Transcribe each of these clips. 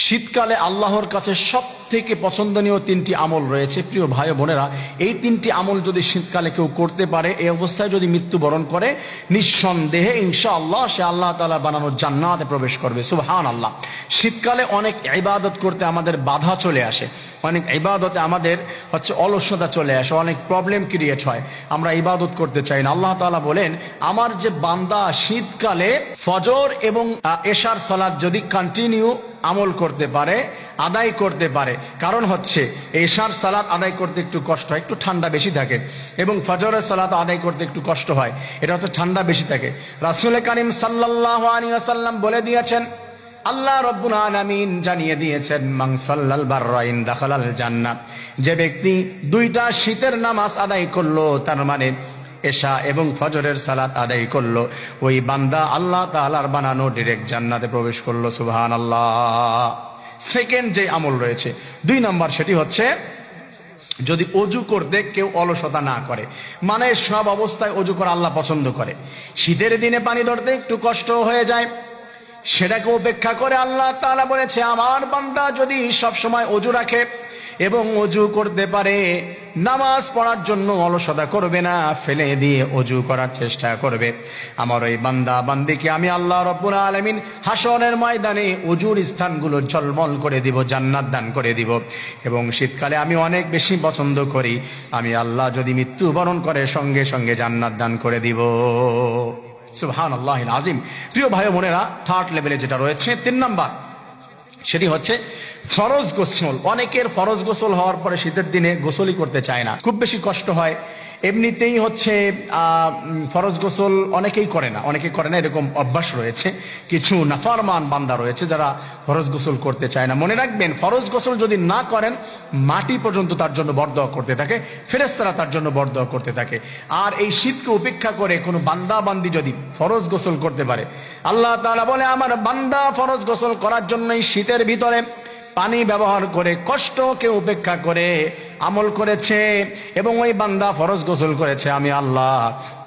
শীতকালে আল্লাহর কাছে সবথেকে পছন্দনীয় তিনটি আমল রয়েছে। প্রিয় ভাই বোনেরা, এই তিনটি আমল যদি শীতকালে কেউ করতে পারে, এই অবস্থায় যদি মৃত্যুবরণ করে, নিঃসন্দেহে ইনশাআল্লাহ সে আল্লাহ তাআলা বানানো জান্নাতে প্রবেশ করবে। সুবহানাল্লাহ। শীতকালে অনেক ইবাদত করতে আমাদের বাধা চলে আসে, অনেক ইবাদতে আমাদের অলসতা চলে আসে, অনেক প্রবলেম ক্রিয়েট হয়, আমরা ইবাদত করতে চাই না। আল্লাহ তাআলা বলেন, আমার যে বান্দা শীতকালে ফজর এবং এশার সালাত যদি কন্টিনিউ আমল করতে পারে, আদায় করতে পারে, কারণ এশার সালাত আদায় করতে একটু কষ্ট হয়, একটু ঠান্ডা বেশি থাকে, এবং ফজরের সালাত আদায় করতে একটু কষ্ট হয়, এটা ঠান্ডা বেশি থাকে। রাসূল কারীম সাল্লাল্লাহু আলাইহি ওয়াসাল্লাম বলে দিয়েছেন, আল্লাহ রাব্বুল আলামিন জানিয়ে দিয়েছেন, মান সাল্লাল বাররাইন দাখালাল জান্নাহ, যে ব্যক্তি দুইটা শীতের নামাজ আদায় করলো, তার মানে এশা এবং ফজরের সালাত আদায় করলো, ওই বান্দা আল্লাহ তাআলার বানানো ডাইরেক্ট জান্নাতে প্রবেশ করলো। সুবহানাল্লাহ। সেকেন্ড যে আমল রয়েছে 2 নম্বর, সেটি যদি অজু করতে কেউ অলসতা না করে, মানে সব অবস্থায় অজু করা আল্লাহ পছন্দ করে। শীতের দিনে পানি ধরতে একটু কষ্ট হয়ে যায়, সেটাকে উপেক্ষা করে আল্লাহ তাআলা বলেছে, আমার বান্দা যদি সব সময় অজু রাখে এবং অজু করতে পারে, নামাজ পড়ার জন্য অলসতা করবে না, ফেলে দিয়ে অজু করার চেষ্টা করবে, আমার ওই বান্দা বান্দিকে আমি আল্লাহ রাব্বুল আলামিন হাসরের ময়দানে অজুর স্থানগুলো ঝলমল করে দিব, জান্নাত দান করে দিব। এবং শীতকালে আমি অনেক বেশি পছন্দ করি, আমি আল্লাহ যদি মৃত্যুবরণ করে সঙ্গে সঙ্গে জান্নাত দান করে দিব। সুবহানাল্লাহিল আযীম। প্রিয় ভাই বোনেরা, থার্ড লেভেলে যেটা রয়েছে 3 নাম্বার, সেটি ফরজ গোসল। অনেকের ফরজ গোসল হওয়ার পরে শীতের দিনে গোসলই করতে চায় না, খুব বেশি কষ্ট হয়। এমনিতেই ফরজ গোসল অনেকেই করে না, এরকম অভ্যাস রয়েছে। কিছু নাফরমান বান্দা রয়েছে যারা ফরজ গোসল করতে চায় না। মনে রাখবেন, ফরজ গোসল যদি না করেন, মাটি পর্যন্ত তার জন্য বরদোয়া করতে থাকে, ফেরেশতারা তার জন্য বরদোয়া করতে থাকে। আর এই শীতকে উপেক্ষা করে কোনো বান্দা বান্দি যদি ফরজ গোসল করতে পারে, আল্লাহ তাআলা বলে, আমার বান্দা ফরজ গোসল করার জন্য শীতের ভিতরে পানি ব্যবহার করে, কষ্টকে উপেক্ষা করে আমল করেছে, এবং ওই বান্দা ফরজ গোসল করেছে, আমি আল্লাহ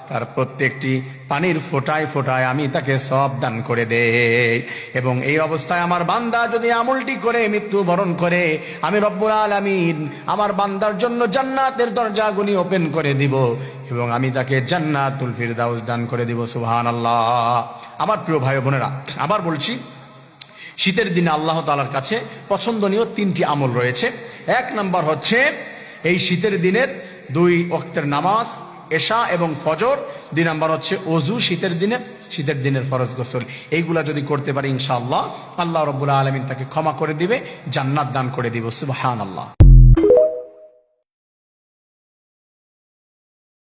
তার প্রত্যেকটি পানির ফোঁটায় ফোঁটায় আমি তাকে সওয়াব দান করে দেই। এবং এই অবস্থায় আমার বান্দা যদি আমলটি করে মৃত্যুবরণ করে, আমি রব্বুল আলামিন আমার বান্দার জন্য জান্নাতের দরজাগুলি ওপেন করে দিব, এবং আমি তাকে জান্নাতুল ফিরদাউস দান করে দিব। সুবহানাল্লাহ। আমার প্রিয় ভাই বোনেরা, আবার বলছি, শীতের দিনে আল্লাহ তাআলার কাছে পছন্দনীয় 3টি আমল রয়েছে। 1 নাম্বার এই শীতের দিনের 2 ওয়াক্তের নামাজ, এশা এবং ফজর। 2 নাম্বার অজু, শীতের দিনের ফরজ গোসল। এইগুলা যদি করতে পারি, ইনশাআল্লাহ আল্লাহ রাব্বুল আলামিন তাকে ক্ষমা করে দিবে, জান্নাত দান করে দিব। সুবহানাল্লাহ।